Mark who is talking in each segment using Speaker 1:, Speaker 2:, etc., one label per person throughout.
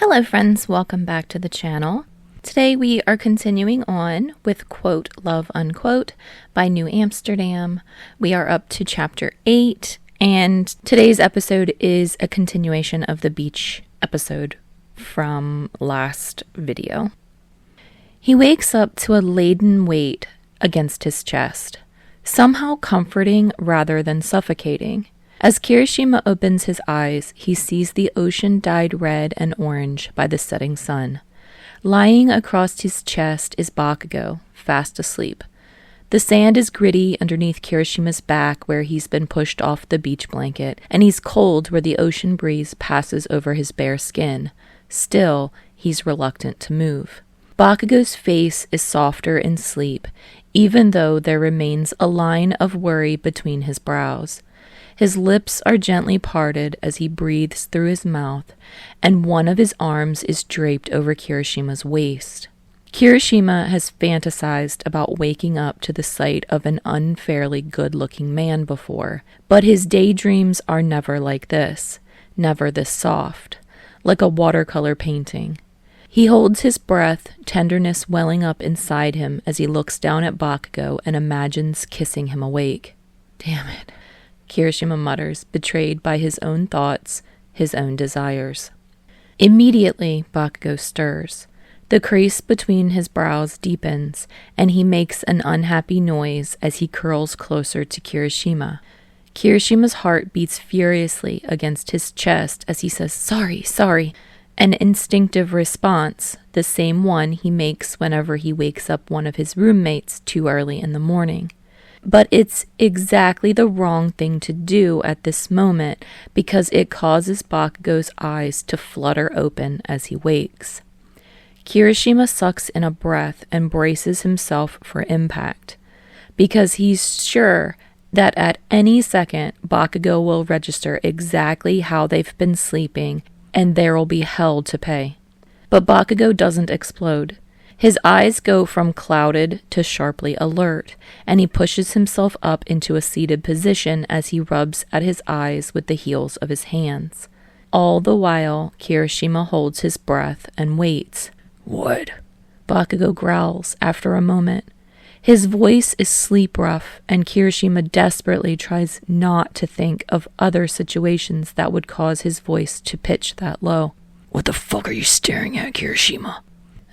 Speaker 1: Hello friends, welcome back to the channel. Today we are continuing on with quote love unquote by New Amsterdam. We are up to chapter 8 and today's episode is a continuation of the beach episode from last video. He wakes up to a laden weight against his chest, somehow comforting rather than suffocating. As Kirishima opens his eyes, he sees the ocean dyed red and orange by the setting sun. Lying across his chest is Bakugou, fast asleep. The sand is gritty underneath Kirishima's back where he's been pushed off the beach blanket, and he's cold where the ocean breeze passes over his bare skin. Still, he's reluctant to move. Bakugou's face is softer in sleep, even though there remains a line of worry between his brows. His lips are gently parted as he breathes through his mouth, and one of his arms is draped over Kirishima's waist. Kirishima has fantasized about waking up to the sight of an unfairly good-looking man before, but his daydreams are never like this, never this soft, like a watercolor painting. He holds his breath, tenderness welling up inside him as he looks down at Bakugou and imagines kissing him awake. Damn it. Kirishima mutters, betrayed by his own thoughts, his own desires. Immediately, Bakugou stirs. The crease between his brows deepens, and he makes an unhappy noise as he curls closer to Kirishima. Kirishima's heart beats furiously against his chest as he says, "Sorry, sorry," an instinctive response, the same one he makes whenever he wakes up one of his roommates too early in the morning. But it's exactly the wrong thing to do at this moment because it causes Bakugou's eyes to flutter open as he wakes. Kirishima sucks in a breath and braces himself for impact because he's sure that at any second Bakugou will register exactly how they've been sleeping and there will be hell to pay. But Bakugou doesn't explode. His eyes go from clouded to sharply alert, and he pushes himself up into a seated position as he rubs at his eyes with the heels of his hands. All the while, Kirishima holds his breath and waits. "What?" Bakugou growls after a moment. His voice is sleep-rough, and Kirishima desperately tries not to think of other situations that would cause his voice to pitch that low. "What the fuck are you staring at, Kirishima?"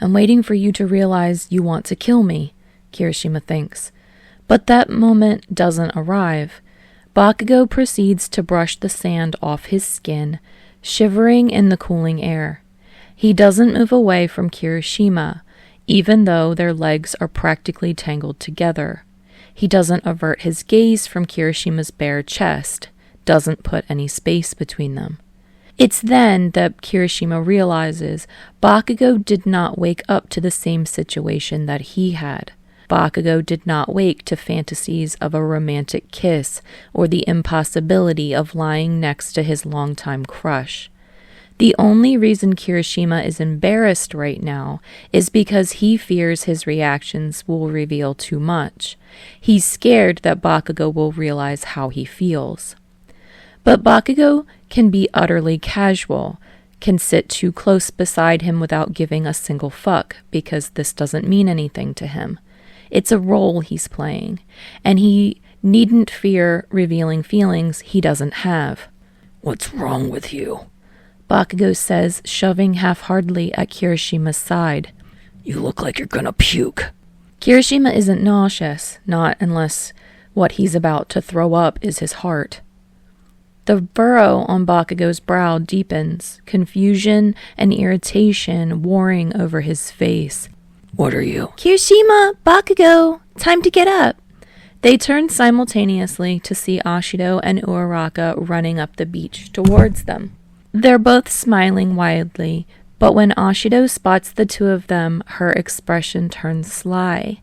Speaker 1: "I'm waiting for you to realize you want to kill me," Kirishima thinks. But that moment doesn't arrive. Bakugou proceeds to brush the sand off his skin, shivering in the cooling air. He doesn't move away from Kirishima, even though their legs are practically tangled together. He doesn't avert his gaze from Kirishima's bare chest, doesn't put any space between them. It's then that Kirishima realizes Bakugou did not wake up to the same situation that he had. Bakugou did not wake to fantasies of a romantic kiss or the impossibility of lying next to his longtime crush. The only reason Kirishima is embarrassed right now is because he fears his reactions will reveal too much. He's scared that Bakugou will realize how he feels. But Bakugou can be utterly casual, can sit too close beside him without giving a single fuck because this doesn't mean anything to him. It's a role he's playing, and he needn't fear revealing feelings he doesn't have. "What's wrong with you?" Bakugou says, shoving half-heartedly at Kirishima's side. "You look like you're gonna puke." Kirishima isn't nauseous, not unless what he's about to throw up is his heart. The furrow on Bakugou's brow deepens, confusion and irritation warring over his face. "What are you?" "Kirishima, Bakugou, time to get up." They turn simultaneously to see Ashido and Uraraka running up the beach towards them. They're both smiling widely, but when Ashido spots the two of them, her expression turns sly.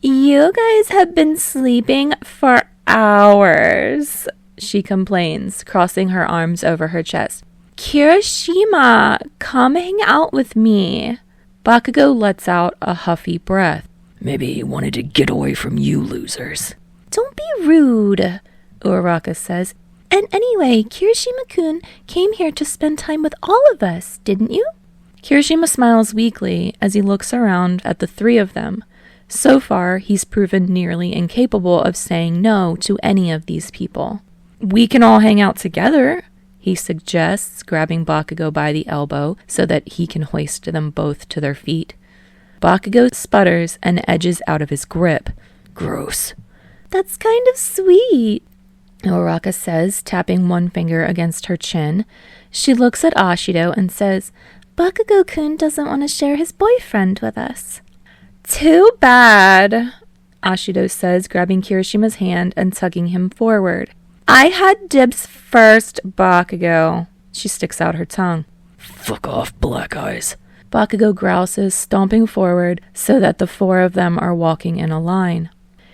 Speaker 1: "You guys have been sleeping for hours," she complains, crossing her arms over her chest. "Kirishima, come hang out with me." Bakugou lets out a huffy breath. "Maybe he wanted to get away from you losers." "Don't be rude," Uraraka says. "And anyway, Kirishima-kun came here to spend time with all of us, didn't you?" Kirishima smiles weakly as he looks around at the three of them. So far, he's proven nearly incapable of saying no to any of these people. "We can all hang out together," he suggests, grabbing Bakugou by the elbow so that he can hoist them both to their feet. Bakugou sputters and edges out of his grip. "Gross." "That's kind of sweet," Uaraka says, tapping one finger against her chin. She looks at Ashido and says, "Bakugou-kun doesn't want to share his boyfriend with us." "Too bad," Ashido says, grabbing Kirishima's hand and tugging him forward. "I had dibs first, Bakugou." She sticks out her tongue. "Fuck off, Black Eyes." Bakugou grouses, stomping forward so that the four of them are walking in a line.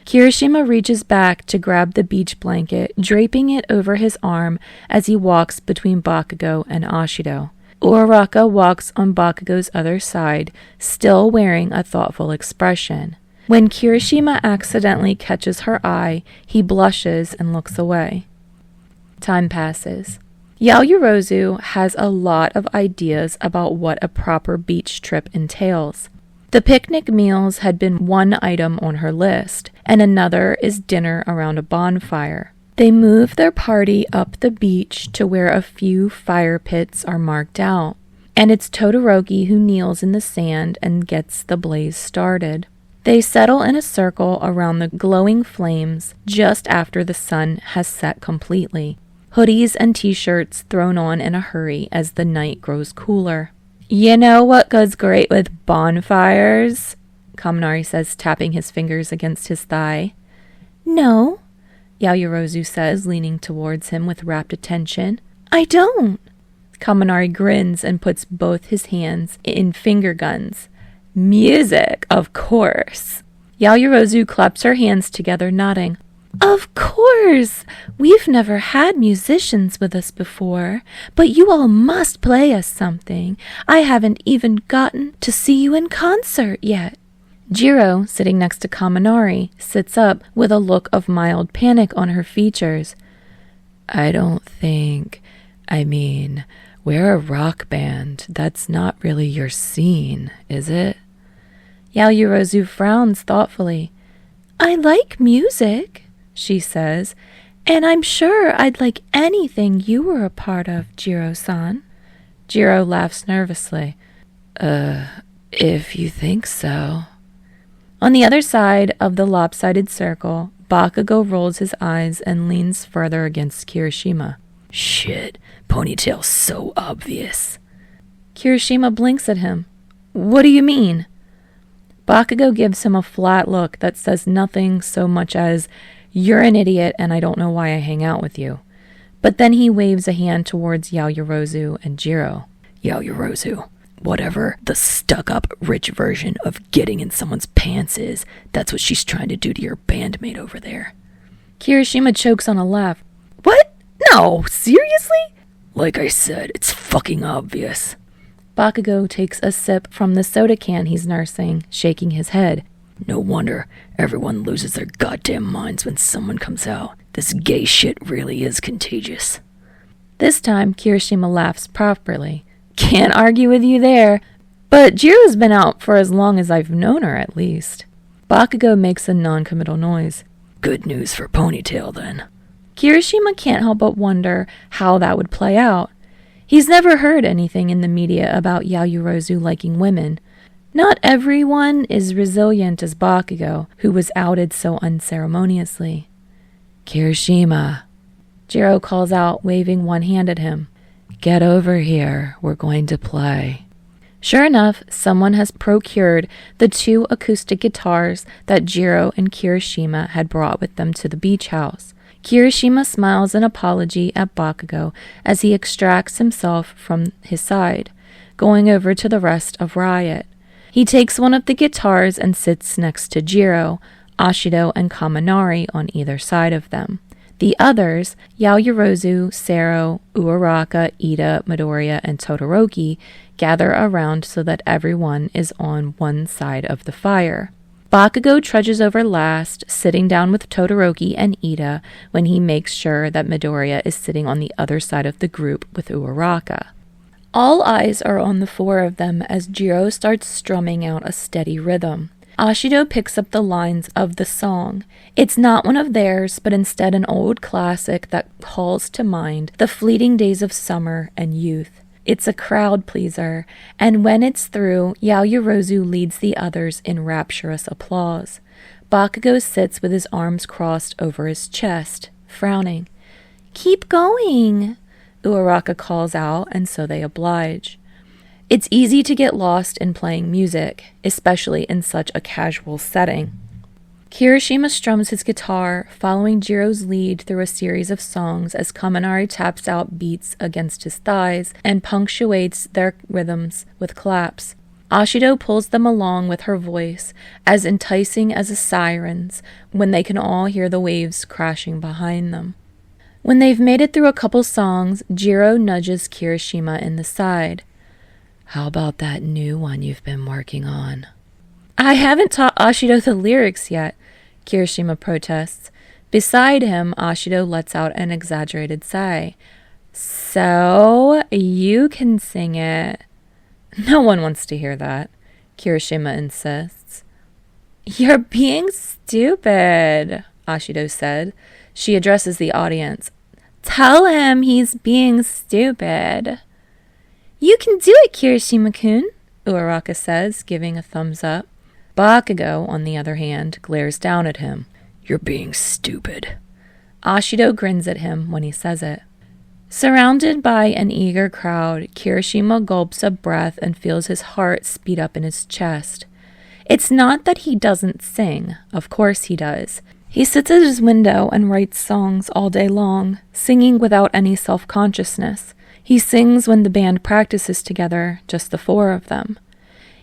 Speaker 1: Kirishima reaches back to grab the beach blanket, draping it over his arm as he walks between Bakugou and Ashido. Uaraka walks on Bakugou's other side, still wearing a thoughtful expression. When Kirishima accidentally catches her eye, he blushes and looks away. Time passes. Yaoyorozu has a lot of ideas about what a proper beach trip entails. The picnic meals had been one item on her list, and another is dinner around a bonfire. They move their party up the beach to where a few fire pits are marked out, and it's Todoroki who kneels in the sand and gets the blaze started. They settle in a circle around the glowing flames just after the sun has set completely, hoodies and t-shirts thrown on in a hurry as the night grows cooler. "You know what goes great with bonfires?" Kaminari says, tapping his fingers against his thigh. "No," Yaoyorozu says, leaning towards him with rapt attention. "I don't." Kaminari grins and puts both his hands in finger guns. "Music, of course." Yaoyorozu claps her hands together, nodding. "Of course! We've never had musicians with us before, but you all must play us something. I haven't even gotten to see you in concert yet." Jiro, sitting next to Kaminari, sits up with a look of mild panic on her features. We're a rock band. That's not really your scene, is it?" Yaoyorozu frowns thoughtfully. "I like music," she says, "and I'm sure I'd like anything you were a part of, Jiro-san." Jiro laughs nervously. If you think so." On the other side of the lopsided circle, Bakugou rolls his eyes and leans further against Kirishima. "Shit, ponytail's so obvious." Kirishima blinks at him. "What do you mean?" Bakugou gives him a flat look that says nothing so much as, "You're an idiot and I don't know why I hang out with you." But then he waves a hand towards Yaoyorozu and Jiro. "Yaoyorozu, whatever the stuck-up rich version of getting in someone's pants is, that's what she's trying to do to your bandmate over there." Kirishima chokes on a laugh. "What? No, seriously?" "Like I said, it's fucking obvious." Bakugou takes a sip from the soda can he's nursing, shaking his head. "No wonder everyone loses their goddamn minds when someone comes out. This gay shit really is contagious." This time, Kirishima laughs properly. "Can't argue with you there. But Jiro's been out for as long as I've known her, at least." Bakugou makes a non-committal noise. "Good news for Ponytail, then." Kirishima can't help but wonder how that would play out. He's never heard anything in the media about Yaoyorozu liking women. Not everyone is resilient as Bakugou, who was outed so unceremoniously. "Kirishima," Jiro calls out, waving one hand at him. "Get over here, we're going to play." Sure enough, someone has procured the 2 acoustic guitars that Jiro and Kirishima had brought with them to the beach house. Kirishima smiles an apology at Bakugou as he extracts himself from his side, going over to the rest of Riot. He takes one of the guitars and sits next to Jiro, Ashido, and Kaminari on either side of them. The others, Yaoyorozu, Sero, Uaraka, Ida, Midoriya, and Todoroki, gather around so that everyone is on one side of the fire. Bakugou trudges over last, sitting down with Todoroki and Ida when he makes sure that Midoriya is sitting on the other side of the group with Uaraka. All eyes are on the four of them as Jiro starts strumming out a steady rhythm. Ashido picks up the lines of the song. It's not one of theirs, but instead an old classic that calls to mind the fleeting days of summer and youth. It's a crowd pleaser, and when it's through, Yaoyorozu leads the others in rapturous applause. Bakugou sits with his arms crossed over his chest, frowning. "Keep going," Uraraka calls out, and so they oblige. It's easy to get lost in playing music, especially in such a casual setting. Kirishima strums his guitar, following Jiro's lead through a series of songs as Kaminari taps out beats against his thighs and punctuates their rhythms with claps. Ashido pulls them along with her voice, as enticing as a siren's, when they can all hear the waves crashing behind them. When they've made it through a couple songs, Jiro nudges Kirishima in the side. "How about that new one you've been working on?" "I haven't taught Ashido the lyrics yet," Kirishima protests. Beside him, Ashido lets out an exaggerated sigh. "So, you can sing it." "No one wants to hear that," Kirishima insists. "You're being stupid," Ashido said. She addresses the audience. "Tell him he's being stupid." "You can do it, Kirishima-kun," Uraraka says, giving a thumbs up. Bakugou, on the other hand, glares down at him. "You're being stupid." Ashido grins at him when he says it. Surrounded by an eager crowd, Kirishima gulps a breath and feels his heart speed up in his chest. It's not that he doesn't sing. Of course he does. He sits at his window and writes songs all day long, singing without any self-consciousness. He sings when the band practices together, just the four of them.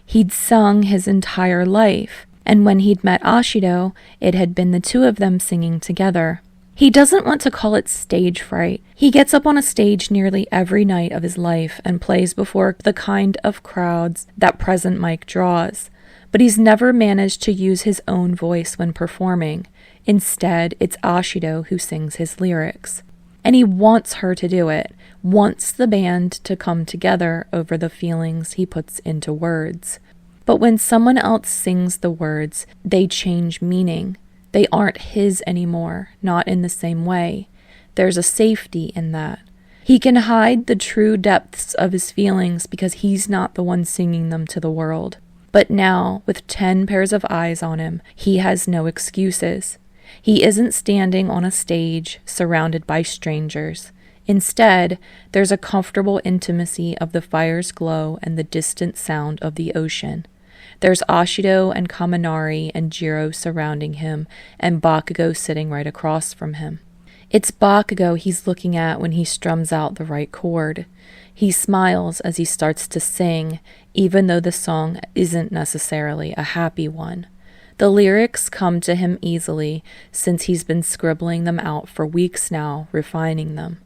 Speaker 1: He'd sung his entire life, and when he'd met Ashido, it had been the two of them singing together. He doesn't want to call it stage fright. He gets up on a stage nearly every night of his life and plays before the kind of crowds that present mic draws. But he's never managed to use his own voice when performing. Instead, it's Ashido who sings his lyrics. And he wants her to do it, wants the band to come together over the feelings he puts into words. But when someone else sings the words, they change meaning. They aren't his anymore, not in the same way. There's a safety in that. He can hide the true depths of his feelings because he's not the one singing them to the world. But now, with 10 pairs of eyes on him, he has no excuses. He isn't standing on a stage surrounded by strangers. Instead, there's a comfortable intimacy of the fire's glow and the distant sound of the ocean. There's Ashido and Kaminari and Jiro surrounding him, and Bakugou sitting right across from him. It's Bakugou he's looking at when he strums out the right chord. He smiles as he starts to sing, even though the song isn't necessarily a happy one. The lyrics come to him easily, since he's been scribbling them out for weeks now, refining them.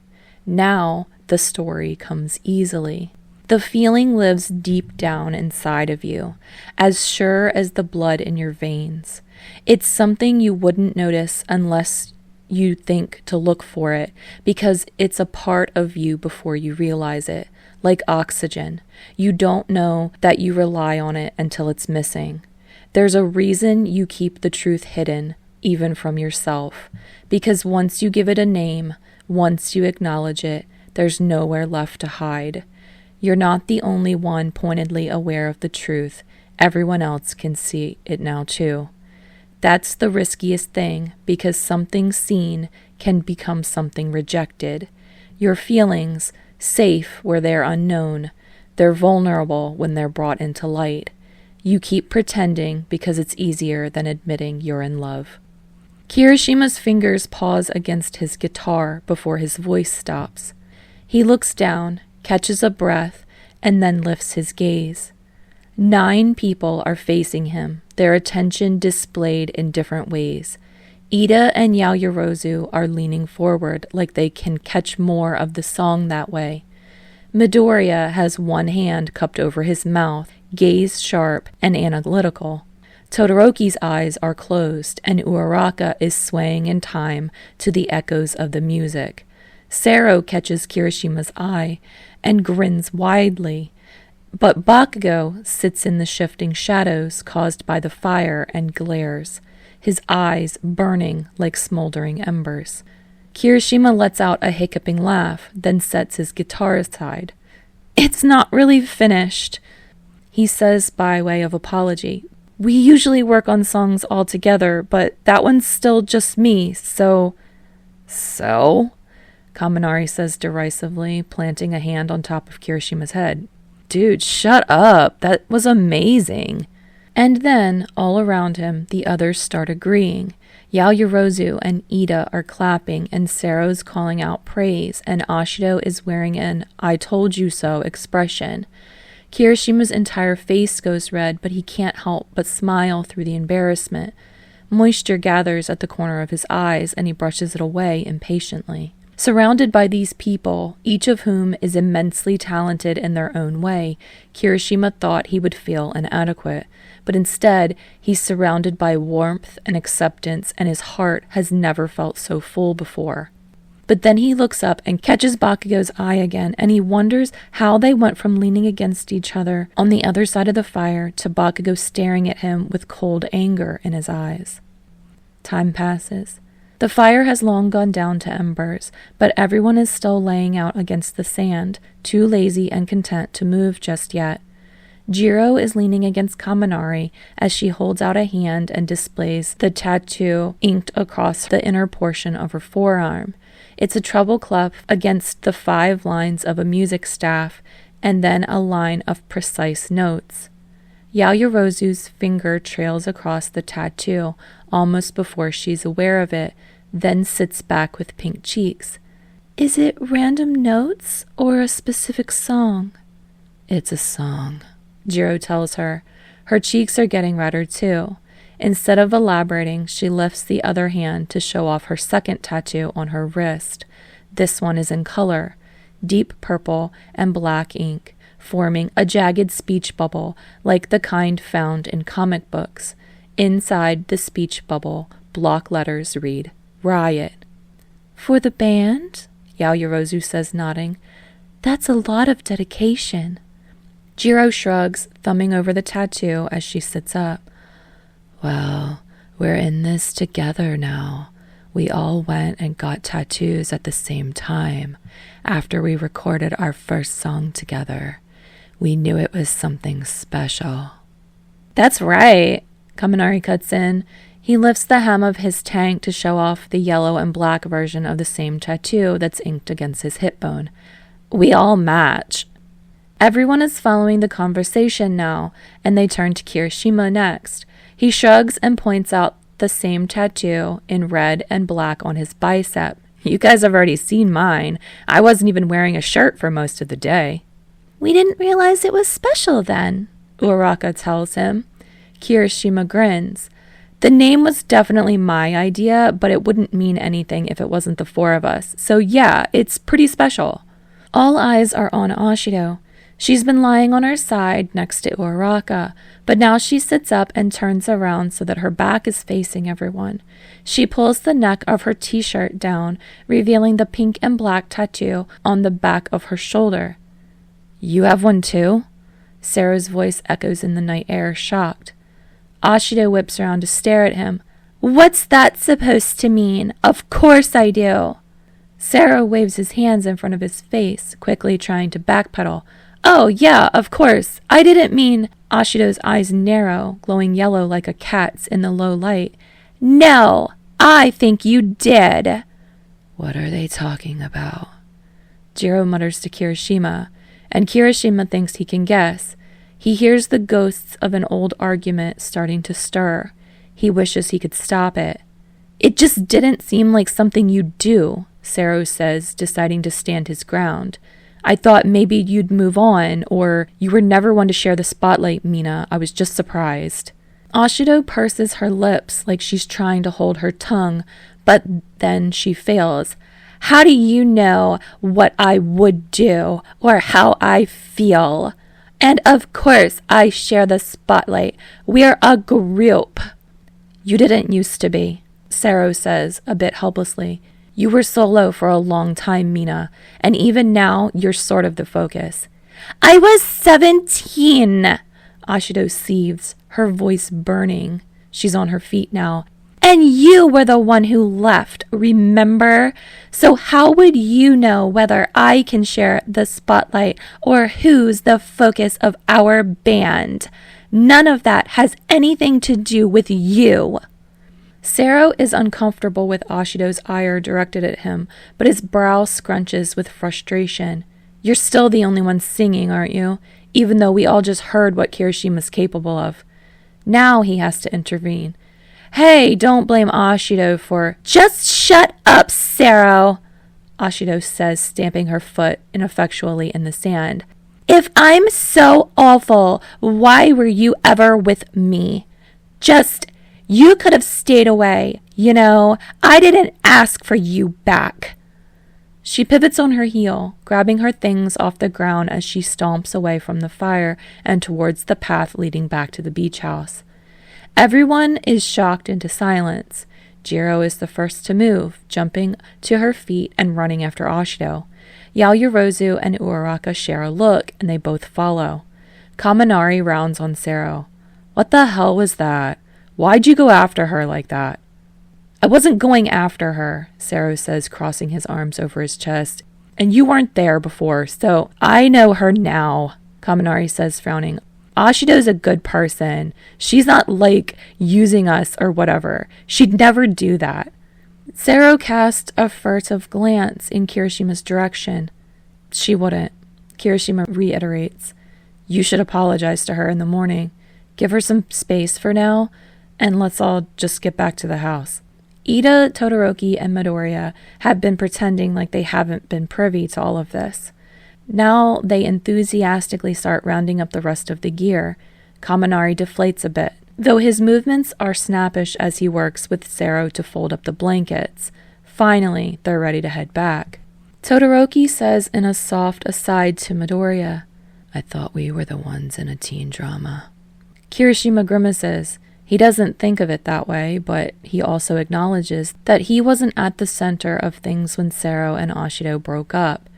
Speaker 1: Now, the story comes easily. The feeling lives deep down inside of you, as sure as the blood in your veins. It's something you wouldn't notice unless you think to look for it, because it's a part of you before you realize it, like oxygen. You don't know that you rely on it until it's missing. There's a reason you keep the truth hidden, even from yourself, because once you give it a name, once you acknowledge it, there's nowhere left to hide. You're not the only one pointedly aware of the truth. Everyone else can see it now too. That's the riskiest thing, because something seen can become something rejected. Your feelings, safe where they're unknown, they're vulnerable when they're brought into light. You keep pretending because it's easier than admitting you're in love. Kirishima's fingers pause against his guitar before his voice stops. He looks down, catches a breath, and then lifts his gaze. 9 people are facing him, their attention displayed in different ways. Ida and Yaoyorozu are leaning forward like they can catch more of the song that way. Midoriya has one hand cupped over his mouth, gaze sharp and analytical. Todoroki's eyes are closed, and Uraraka is swaying in time to the echoes of the music. Sero catches Kirishima's eye, and grins widely. But Bakugou sits in the shifting shadows caused by the fire and glares, his eyes burning like smoldering embers. Kirishima lets out a hiccuping laugh, then sets his guitar aside. "It's not really finished," he says by way of apology. "We usually work on songs all together, but that one's still just me, so..." "So?" Kaminari says derisively, planting a hand on top of Kirishima's head. "Dude, shut up. That was amazing." And then, all around him, the others start agreeing. Yaoyorozu and Ida are clapping, and Sero's calling out praise, and Ashido is wearing an "I told you so" expression. Kirishima's entire face goes red, but he can't help but smile through the embarrassment. Moisture gathers at the corner of his eyes, and he brushes it away impatiently. Surrounded by these people, each of whom is immensely talented in their own way, Kirishima thought he would feel inadequate, but instead he's surrounded by warmth and acceptance, and his heart has never felt so full before. But then he looks up and catches Bakugou's eye again, and he wonders how they went from leaning against each other on the other side of the fire to Bakugou staring at him with cold anger in his eyes. Time passes. The fire has long gone down to embers, but everyone is still laying out against the sand, too lazy and content to move just yet. Jiro is leaning against Kaminari as she holds out a hand and displays the tattoo inked across the inner portion of her forearm. It's a treble clef against the 5 lines of a music staff, and then a line of precise notes. Yaoyorozu's finger trails across the tattoo almost before she's aware of it, then sits back with pink cheeks. "Is it random notes or a specific song?" "It's a song," Jiro tells her. Her cheeks are getting redder too. Instead of elaborating, she lifts the other hand to show off her second tattoo on her wrist. This one is in color, deep purple and black ink, forming a jagged speech bubble like the kind found in comic books. Inside the speech bubble, block letters read, "Riot." "For the band?" Yaoyorozu says, nodding. "That's a lot of dedication." Jiro shrugs, thumbing over the tattoo as she sits up. "Well, we're in this together now. We all went and got tattoos at the same time after we recorded our first song together. We knew it was something special." "That's right," Kaminari cuts in. He lifts the hem of his tank to show off the yellow and black version of the same tattoo that's inked against his hip bone. "We all match." Everyone is following the conversation now, and they turn to Kirishima next. He shrugs and points out the same tattoo in red and black on his bicep. "You guys have already seen mine. I wasn't even wearing a shirt for most of the day." "We didn't realize it was special then," Uraraka tells him. Kirishima grins. "The name was definitely my idea, but it wouldn't mean anything if it wasn't the 4 of us. So yeah, it's pretty special." All eyes are on Ashido. She's been lying on her side next to Uraraka, but now she sits up and turns around so that her back is facing everyone. She pulls the neck of her t-shirt down, revealing the pink and black tattoo on the back of her shoulder. "You have one too?" Sero's voice echoes in the night air, shocked. Ashido whips around to stare at him. "What's that supposed to mean? Of course I do." Sero waves his hands in front of his face, quickly trying to backpedal. "Oh, yeah, of course. I didn't mean..." Ashido's eyes narrow, glowing yellow like a cat's in the low light. "No, I think you did." "What are they talking about?" Jiro mutters to Kirishima, and Kirishima thinks he can guess. He hears the ghosts of an old argument starting to stir. He wishes he could stop it. "It just didn't seem like something you'd do," Sero says, deciding to stand his ground. "I thought maybe you'd move on, or you were never one to share the spotlight, Mina. I was just surprised." Ashido purses her lips like she's trying to hold her tongue, but then she fails. "How do you know what I would do, or how I feel? And of course I share the spotlight. We're a group." "You didn't used to be," Sero says, a bit helplessly. You were solo for a long time, Mina, and even now you're sort of the focus. I was 17, Ashido seethes, her voice burning. She's on her feet now. And you were the one who left, remember? So how would you know whether I can share the spotlight or who's the focus of our band? None of that has anything to do with you. Sero is uncomfortable with Ashido's ire directed at him, but his brow scrunches with frustration. You're still the only one singing, aren't you? Even though we all just heard what Kirishima's capable of. Now he has to intervene. Hey, don't blame Ashido for... Just shut up, Sero, Ashido says, stamping her foot ineffectually in the sand. If I'm so awful, why were you ever with me? You could have stayed away, you know. I didn't ask for you back. She pivots on her heel, grabbing her things off the ground as she stomps away from the fire and towards the path leading back to the beach house. Everyone is shocked into silence. Jiro is the first to move, jumping to her feet and running after Ashido. Yaoyorozu and Uraraka share a look, and they both follow. Kaminari rounds on Sero. What the hell was that? Why'd you go after her like that? I wasn't going after her, Sero says, crossing his arms over his chest. And you weren't there before, so I know her now, Kaminari says, frowning. Ashido's a good person. She's not, using us or whatever. She'd never do that. Sero cast a furtive glance in Kirishima's direction. She wouldn't. Kirishima reiterates. You should apologize to her in the morning. Give her some space for now, and let's all just get back to the house. Ida, Todoroki, and Midoriya have been pretending like they haven't been privy to all of this. Now they enthusiastically start rounding up the rest of the gear. Kaminari deflates a bit, though his movements are snappish as he works with Sero to fold up the blankets. Finally, they're ready to head back. Todoroki says in a soft aside to Midoriya, I thought we were the ones in a teen drama. Kirishima grimaces. He doesn't think of it that way, but he also acknowledges that he wasn't at the center of things when Sero and Ashido broke up.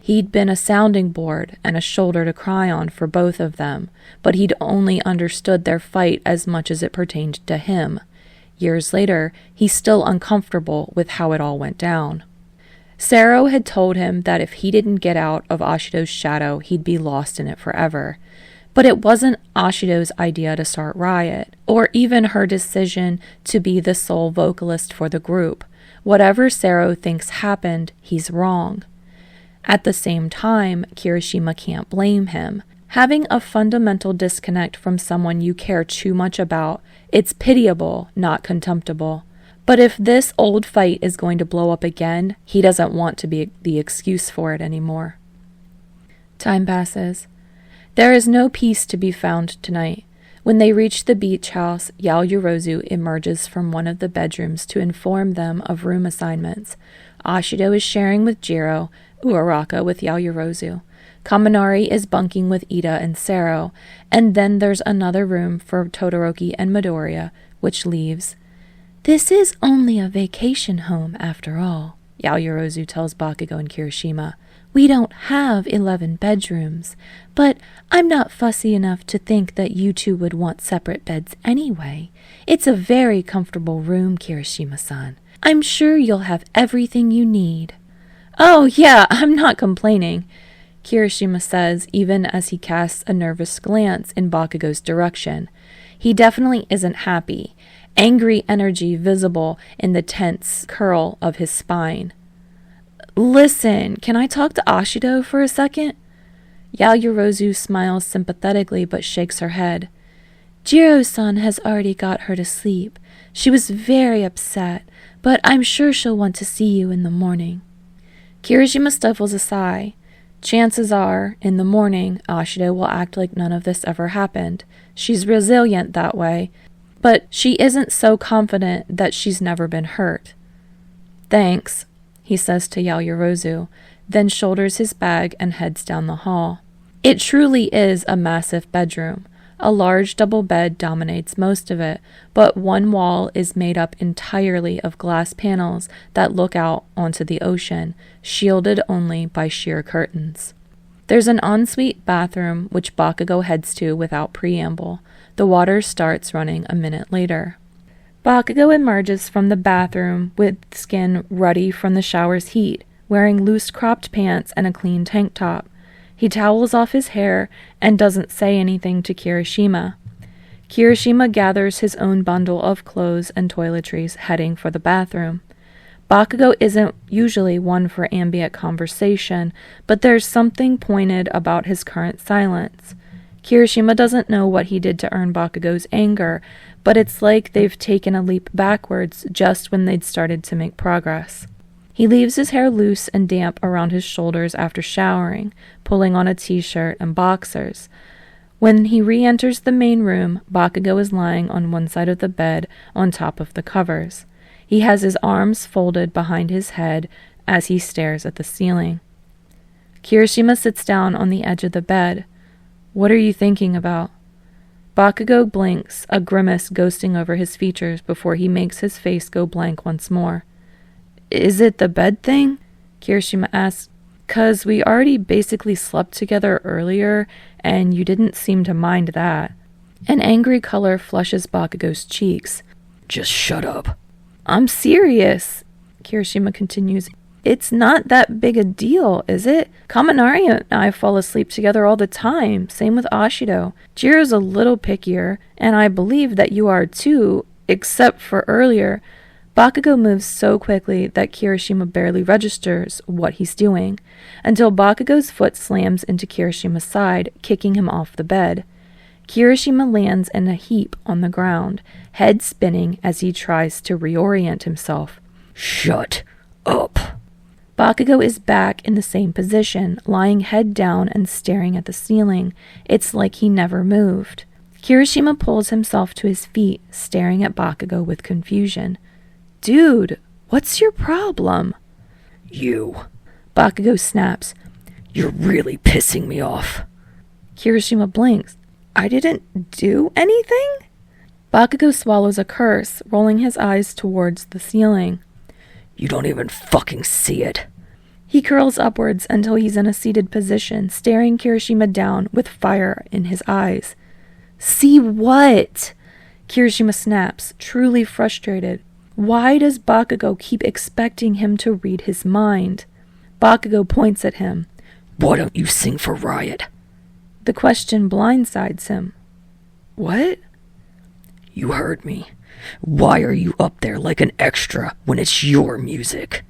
Speaker 1: He'd been a sounding board and a shoulder to cry on for both of them, but he'd only understood their fight as much as it pertained to him. Years later, he's still uncomfortable with how it all went down. Sero had told him that if he didn't get out of Ashido's shadow, he'd be lost in it forever. But it wasn't Ashido's idea to start Riot, or even her decision to be the sole vocalist for the group. Whatever Sero thinks happened, he's wrong. At the same time, Kirishima can't blame him. Having a fundamental disconnect from someone you care too much about, it's pitiable, not contemptible. But if this old fight is going to blow up again, he doesn't want to be the excuse for it anymore. Time passes. There is no peace to be found tonight. When they reach the beach house, Yaoyorozu emerges from one of the bedrooms to inform them of room assignments. Ashido is sharing with Jiro, Uraraka with Yaoyorozu. Kaminari is bunking with Ida and Sero, and then there's another room for Todoroki and Midoriya, which leaves. This is only a vacation home after all, Yaoyorozu tells Bakugou and Kirishima. We don't have 11 bedrooms, but I'm not fussy enough to think that you two would want separate beds anyway. It's a very comfortable room, Kirishima-san. I'm sure you'll have everything you need. Oh, yeah, I'm not complaining, Kirishima says, even as he casts a nervous glance in Bakugou's direction. He definitely isn't happy, angry energy visible in the tense curl of his spine. Listen, can I talk to Ashido for a second? Yaoyorozu smiles sympathetically but shakes her head. Jiro-san has already got her to sleep. She was very upset, but I'm sure she'll want to see you in the morning. Kirishima stifles a sigh. Chances are, in the morning, Ashido will act like none of this ever happened. She's resilient that way, but she isn't so confident that she's never been hurt. Thanks, he says to Yaoyorozu, then shoulders his bag and heads down the hall. It truly is a massive bedroom. A large double bed dominates most of it, but one wall is made up entirely of glass panels that look out onto the ocean, shielded only by sheer curtains. There's an ensuite bathroom which Bakugou heads to without preamble. The water starts running a minute later. Bakugou emerges from the bathroom with skin ruddy from the shower's heat, wearing loose cropped pants and a clean tank top. He towels off his hair and doesn't say anything to Kirishima. Kirishima gathers his own bundle of clothes and toiletries, heading for the bathroom. Bakugou isn't usually one for ambient conversation, but there's something pointed about his current silence. Kirishima doesn't know what he did to earn Bakugou's anger, but it's like they've taken a leap backwards just when they'd started to make progress. He leaves his hair loose and damp around his shoulders after showering, pulling on a t-shirt and boxers. When he re-enters the main room, Bakugou is lying on one side of the bed on top of the covers. He has his arms folded behind his head as he stares at the ceiling. Kirishima sits down on the edge of the bed. "What are you thinking about?" Bakugou blinks, a grimace ghosting over his features before he makes his face go blank once more. "Is it the bed thing?" Kirishima asks. "'Cause we already basically slept together earlier, and you didn't seem to mind that." An angry color flushes Bakugou's cheeks.
Speaker 2: "Just shut up."
Speaker 1: "I'm serious," Kirishima continues. "It's not that big a deal, is it? Kaminari and I fall asleep together all the time, same with Ashido. Jiro's a little pickier, and I believe that you are too, except for earlier." Bakugou moves so quickly that Kirishima barely registers what he's doing, until Bakugou's foot slams into Kirishima's side, kicking him off the bed. Kirishima lands in a heap on the ground, head spinning as he tries to reorient himself.
Speaker 2: "Shut up."
Speaker 1: Bakugou is back in the same position, lying head down and staring at the ceiling. It's like he never moved. Kirishima pulls himself to his feet, staring at Bakugou with confusion. "Dude, what's your problem?"
Speaker 2: "You."
Speaker 1: Bakugou snaps.
Speaker 2: "You're really pissing me off."
Speaker 1: Kirishima blinks. "I didn't do anything?" Bakugou swallows a curse, rolling his eyes towards the ceiling.
Speaker 2: "You don't even fucking see it."
Speaker 1: He curls upwards until he's in a seated position, staring Kirishima down with fire in his eyes. "See what?" Kirishima snaps, truly frustrated. Why does Bakugou keep expecting him to read his mind? Bakugou points at him.
Speaker 2: "Why don't you sing for Riot?"
Speaker 1: The question blindsides him. "What?"
Speaker 2: "You heard me. Why are you up there like an extra when it's your music?"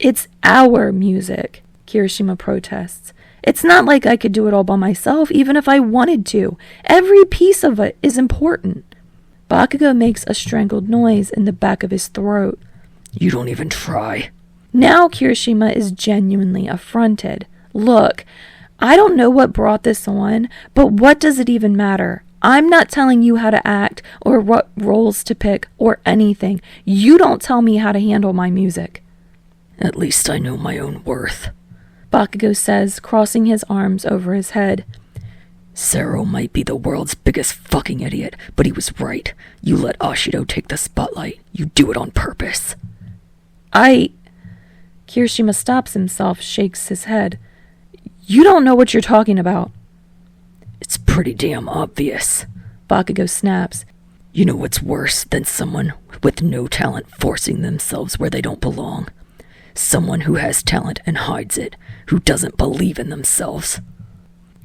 Speaker 1: "It's our music," Kirishima protests. "It's not like I could do it all by myself, even if I wanted to. Every piece of it is important." Bakugou makes a strangled noise in the back of his throat.
Speaker 2: "You don't even try."
Speaker 1: Now Kirishima is genuinely affronted. "Look, I don't know what brought this on, but what does it even matter? I'm not telling you how to act or what roles to pick or anything. You don't tell me how to handle my music."
Speaker 2: "At least I know my own worth,"
Speaker 1: Bakugou says, crossing his arms over his head.
Speaker 2: "Sero might be the world's biggest fucking idiot, but he was right. You let Ashido take the spotlight. You do it on purpose."
Speaker 1: Kirishima stops himself, shakes his head. "You don't know what you're talking about."
Speaker 2: "It's pretty damn obvious,"
Speaker 1: Bakugou snaps.
Speaker 2: "You know what's worse than someone with no talent forcing themselves where they don't belong? Someone who has talent and hides it, who doesn't believe in themselves."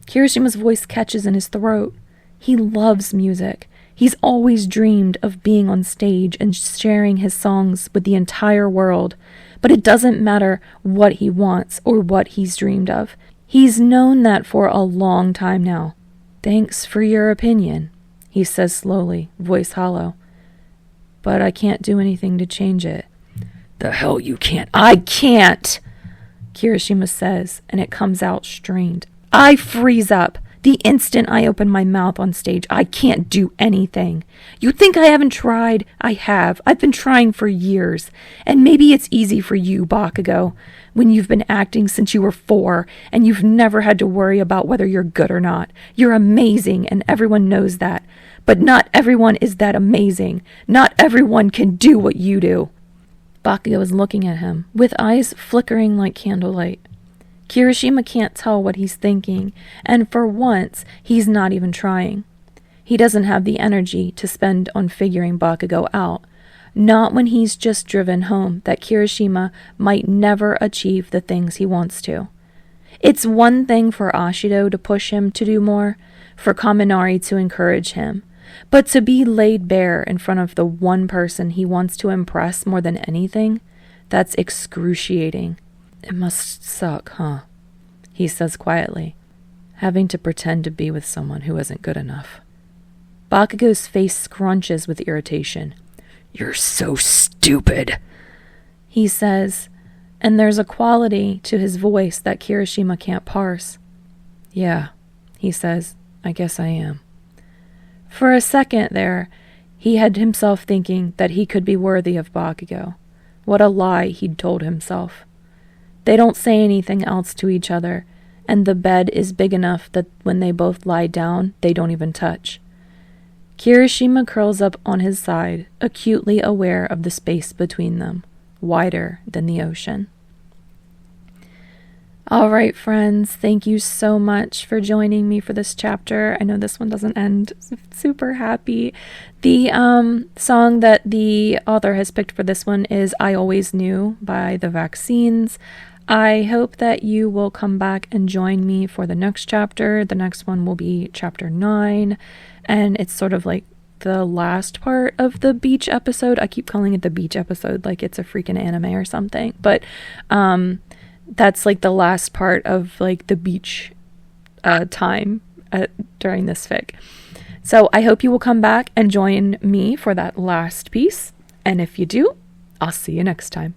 Speaker 1: Kirishima's voice catches in his throat. He loves music. He's always dreamed of being on stage and sharing his songs with the entire world. But it doesn't matter what he wants or what he's dreamed of. He's known that for a long time now. "Thanks for your opinion," he says slowly, voice hollow. "But I can't do anything to change it."
Speaker 2: "The hell you can't."
Speaker 1: "I can't," Kirishima says, and it comes out strained. I freeze up. The instant I open my mouth on stage, I can't do anything. You think I haven't tried? I have. I've been trying for years. And maybe it's easy for you, Bakugou. when you've been acting since you were 4 and you've never had to worry about whether you're good or not. You're amazing and everyone knows that. But not everyone is that amazing. Not everyone can do what you do. Bakugou is looking at him, with eyes flickering like candlelight. Kirishima can't tell what he's thinking, and for once, he's not even trying. He doesn't have the energy to spend on figuring Bakugou out, not when he's just driven home that Kirishima might never achieve the things he wants to. It's one thing for Ashido to push him to do more, for Kaminari to encourage him, but to be laid bare in front of the one person he wants to impress more than anything, that's excruciating. It must suck, huh? He says quietly, having to pretend to be with someone who isn't good enough. Bakugou's face scrunches with irritation.
Speaker 2: You're so stupid,
Speaker 1: he says, and there's a quality to his voice that Kirishima can't parse. Yeah, he says, I guess I am. For a second there, he had himself thinking that he could be worthy of Bakugou. What a lie he'd told himself. They don't say anything else to each other, and the bed is big enough that when they both lie down, they don't even touch. Kirishima curls up on his side, acutely aware of the space between them, wider than the ocean. All right, friends, thank you so much for joining me for this chapter. I know this one doesn't end super happy. The song that the author has picked for this one is I Always Knew by The Vaccines. I hope that you will come back and join me for the next chapter. The next one will be chapter 9, and it's sort of like the last part of the beach episode. I keep calling it the beach episode like it's a freaking anime or something, but that's like the last part of like the beach time during this fic. So I hope you will come back and join me for that last piece, and if you do, I'll see you next time.